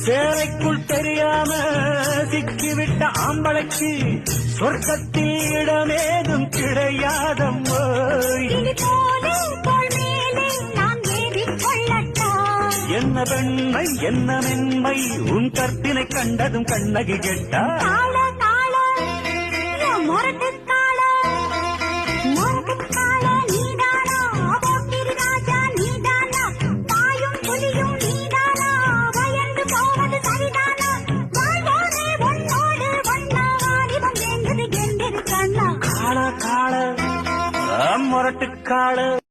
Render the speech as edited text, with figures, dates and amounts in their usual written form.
சேலைக்குள் தெரியாம சிக்கிவிட்ட ஆம்பளைக்கு சொர்க்கத்தில் இடமேதும் கிடையாதம்மோ. என்ன பெண்மை என்ன மென்மை உன் கற்பினை கண்டதும் கண்ணகி கெட்டா. காள காள முரட்டு காள.